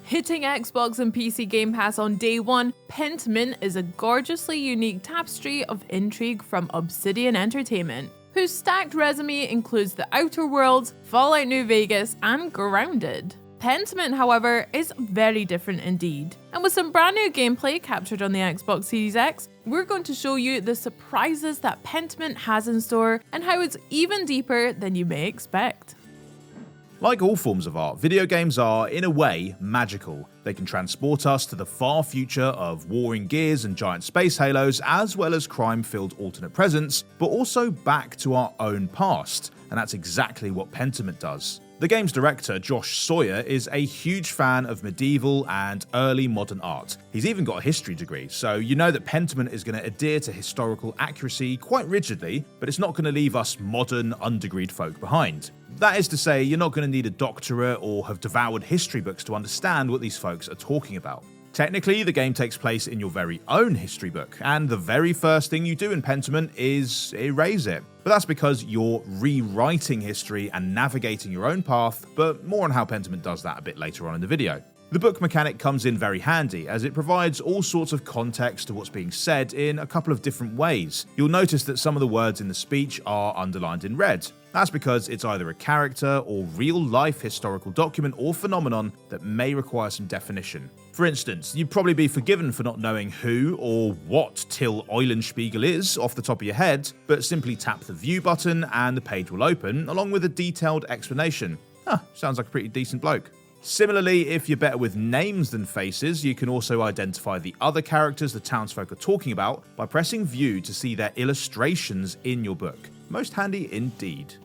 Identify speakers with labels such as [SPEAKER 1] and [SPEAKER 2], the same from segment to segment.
[SPEAKER 1] Hitting Xbox and PC Game Pass on day one, Pentiment is a gorgeously unique tapestry of intrigue from Obsidian Entertainment, whose stacked resume includes The Outer Worlds, Fallout New Vegas, and Grounded. Pentiment, however, is very different indeed, and with some brand new gameplay captured on the Xbox Series X, we're going to show you the surprises that Pentiment has in store and how it's even deeper than you may expect.
[SPEAKER 2] Like all forms of art, video games are, in a way, magical. They can transport us to the far future of warring gears and giant space halos, as well as crime-filled alternate presents, but also back to our own past, and that's exactly what Pentiment does. The game's director, Josh Sawyer, is a huge fan of medieval and early modern art. He's even got a history degree, so you know that Pentiment is going to adhere to historical accuracy quite rigidly, but it's not going to leave us modern, undegreed folk behind. That is to say, you're not going to need a doctorate or have devoured history books to understand what these folks are talking about. Technically, the game takes place in your very own history book, and the very first thing you do in Pentiment is erase it. But that's because you're rewriting history and navigating your own path, but more on how Pentiment does that a bit later on in the video. The book mechanic comes in very handy, as it provides all sorts of context to what's being said in a couple of different ways. You'll notice that some of the words in the speech are underlined in red. That's because it's either a character or real-life historical document or phenomenon that may require some definition. For instance, you'd probably be forgiven for not knowing who or what Till Eulenspiegel is off the top of your head, but simply tap the view button and the page will open, along with a detailed explanation. Sounds like a pretty decent bloke. Similarly, if you're better with names than faces, you can also identify the other characters the townsfolk are talking about by pressing view to see their illustrations in your book. Most handy indeed.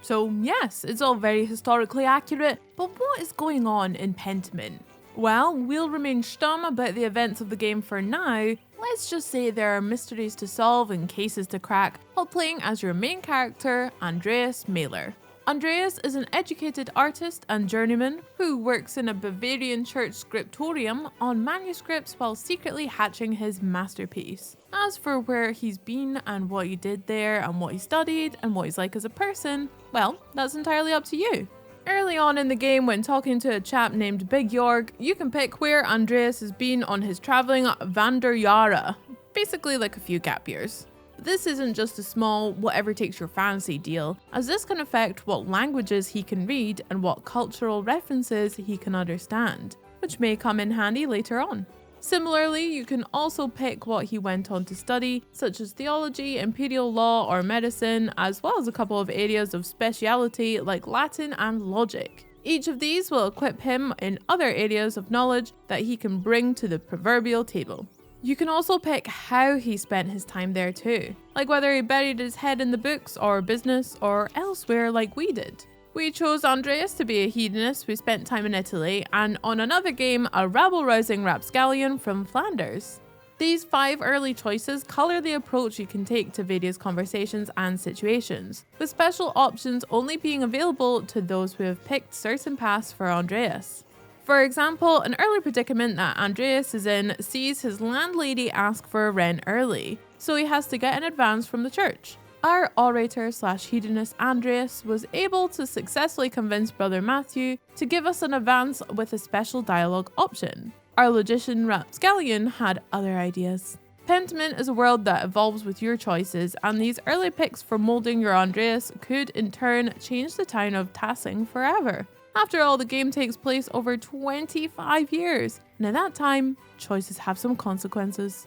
[SPEAKER 1] So yes, it's all very historically accurate, but what is going on in Pentiment? Well, we'll remain stum about the events of the game for now. Let's just say there are mysteries to solve and cases to crack while playing as your main character, Andreas Maler. Andreas is an educated artist and journeyman who works in a Bavarian church scriptorium on manuscripts while secretly hatching his masterpiece. As for where he's been and what he did there and what he studied and what he's like as a person, well, that's entirely up to you. Early on in the game, when talking to a chap named Big Jorg, you can pick where Andreas has been on his travelling Wanderjahre, basically like a few gap years. This isn't just a small whatever takes your fancy deal, as this can affect what languages he can read and what cultural references he can understand, which may come in handy later on. Similarly, you can also pick what he went on to study, such as theology, imperial law, or medicine, as well as a couple of areas of speciality like Latin and logic. Each of these will equip him in other areas of knowledge that he can bring to the proverbial table. You can also pick how he spent his time there too, like whether he buried his head in the books or business or elsewhere like we did. We chose Andreas to be a hedonist who spent time in Italy, and on another game, a rabble-rousing rapscallion from Flanders. These 5 early choices colour the approach you can take to various conversations and situations, with special options only being available to those who have picked certain paths for Andreas. For example, an early predicament that Andreas is in sees his landlady ask for rent early, so he has to get an advance from the church. Our orator/hedonist Andreas was able to successfully convince Brother Matthew to give us an advance with a special dialogue option. Our logician Rapscallion had other ideas. Pentiment is a world that evolves with your choices, and these early picks for moulding your Andreas could in turn change the town of Tassing forever. After all, the game takes place over 25 years, and at that time, choices have some consequences.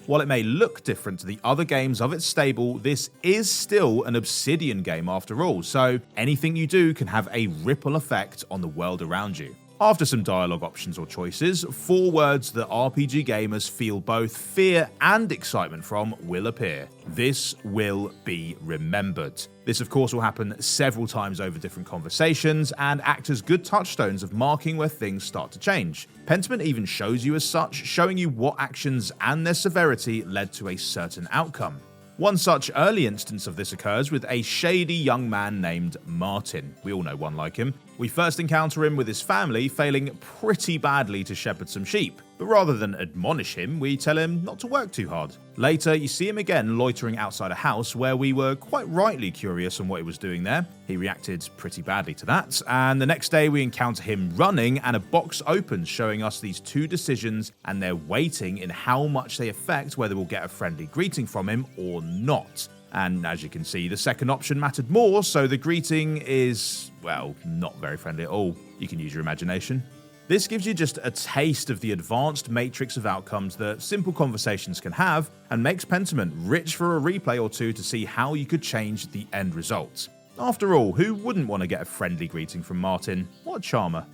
[SPEAKER 2] While it may look different to the other games of its stable, this is still an Obsidian game after all, so anything you do can have a ripple effect on the world around you. After some dialogue options or choices, 4 words that RPG gamers feel both fear and excitement from will appear. This will be remembered. This of course will happen several times over different conversations and act as good touchstones of marking where things start to change. Pentiment even shows you as such, showing you what actions and their severity led to a certain outcome. One such early instance of this occurs with a shady young man named Martin. We all know one like him. We first encounter him with his family failing pretty badly to shepherd some sheep, but rather than admonish him, we tell him not to work too hard. Later, you see him again loitering outside a house where we were quite rightly curious on what he was doing there. He reacted pretty badly to that, and the next day we encounter him running and a box opens showing us these two decisions and their weighting in how much they affect whether we'll get a friendly greeting from him or not. And as you can see, the second option mattered more, so the greeting is, well, not very friendly at all. You can use your imagination. This gives you just a taste of the advanced matrix of outcomes that simple conversations can have, and makes Pentiment rich for a replay or two to see how you could change the end result. After all, who wouldn't want to get a friendly greeting from Martin? What a charmer.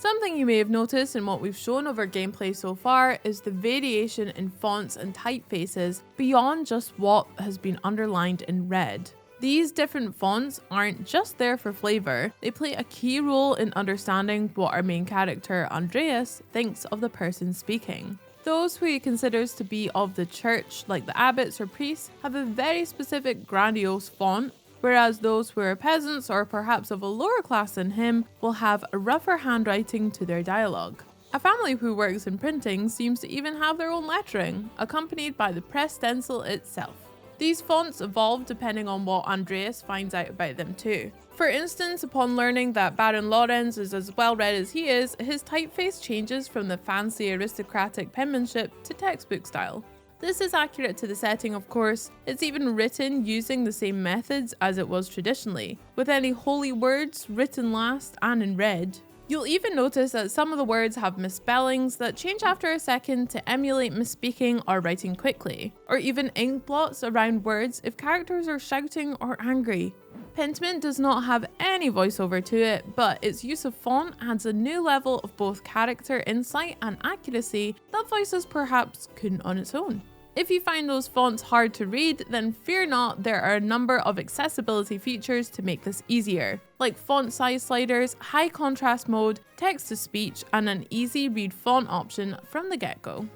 [SPEAKER 1] Something you may have noticed in what we've shown over gameplay so far is the variation in fonts and typefaces beyond just what has been underlined in red. These different fonts aren't just there for flavor, they play a key role in understanding what our main character, Andreas, thinks of the person speaking. Those who he considers to be of the church, like the abbots or priests, have a very specific grandiose font, whereas those who are peasants or perhaps of a lower class than him will have a rougher handwriting to their dialogue. A family who works in printing seems to even have their own lettering, accompanied by the press stencil itself. These fonts evolve depending on what Andreas finds out about them too. For instance, upon learning that Baron Lorenz is as well read as he is, his typeface changes from the fancy aristocratic penmanship to textbook style. This is accurate to the setting, of course. It's even written using the same methods as it was traditionally, with any holy words written last and in red. You'll even notice that some of the words have misspellings that change after a second to emulate misspeaking or writing quickly, or even ink blots around words if characters are shouting or angry. Pentiment does not have any voiceover to it, but its use of font adds a new level of both character insight and accuracy that voices perhaps couldn't on its own. If you find those fonts hard to read, then fear not, there are a number of accessibility features to make this easier, like font size sliders, high contrast mode, text to speech, and an easy read font option from the get-go.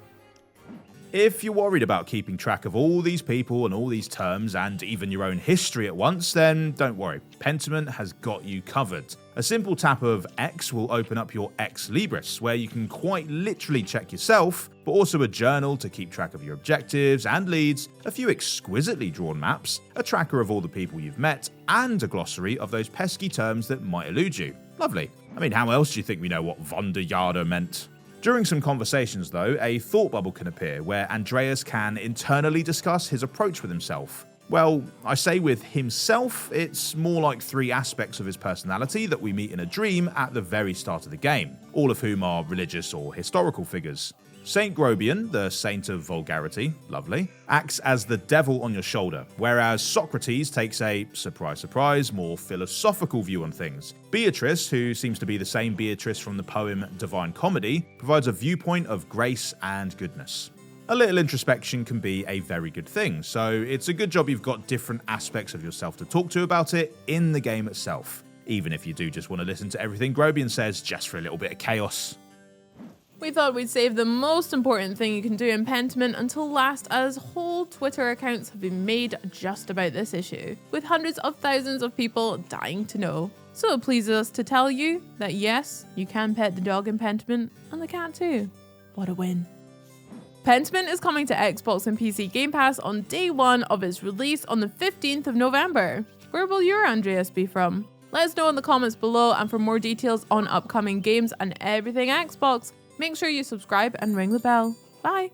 [SPEAKER 2] If you're worried about keeping track of all these people and all these terms and even your own history at once, then don't worry, Pentiment has got you covered. A simple tap of X will open up your Ex Libris, where you can quite literally check yourself, but also a journal to keep track of your objectives and leads, a few exquisitely drawn maps, a tracker of all the people you've met, and a glossary of those pesky terms that might elude you. Lovely. I mean, how else do you think we know what Wunderjahre meant? During some conversations though, a thought bubble can appear where Andreas can internally discuss his approach with himself. Well, I say with himself, it's more like three aspects of his personality that we meet in a dream at the very start of the game, all of whom are religious or historical figures. Saint Grobian, the saint of vulgarity, lovely, acts as the devil on your shoulder, whereas Socrates takes a, surprise surprise, more philosophical view on things. Beatrice, who seems to be the same Beatrice from the poem Divine Comedy, provides a viewpoint of grace and goodness. A little introspection can be a very good thing, so it's a good job you've got different aspects of yourself to talk to about it in the game itself, even if you do just want to listen to everything Grobian says just for a little bit of chaos.
[SPEAKER 1] We thought we'd save the most important thing you can do in Pentiment until last, as whole Twitter accounts have been made just about this issue, with hundreds of thousands of people dying to know. So it pleases us to tell you that yes, you can pet the dog in Pentiment, and the cat too. What a win. Pentiment is coming to Xbox and PC Game Pass on day one of its release on the 15th of November. Where will your Andreas be from? Let us know in the comments below, and for more details on upcoming games and everything Xbox, make sure you subscribe and ring the bell. Bye!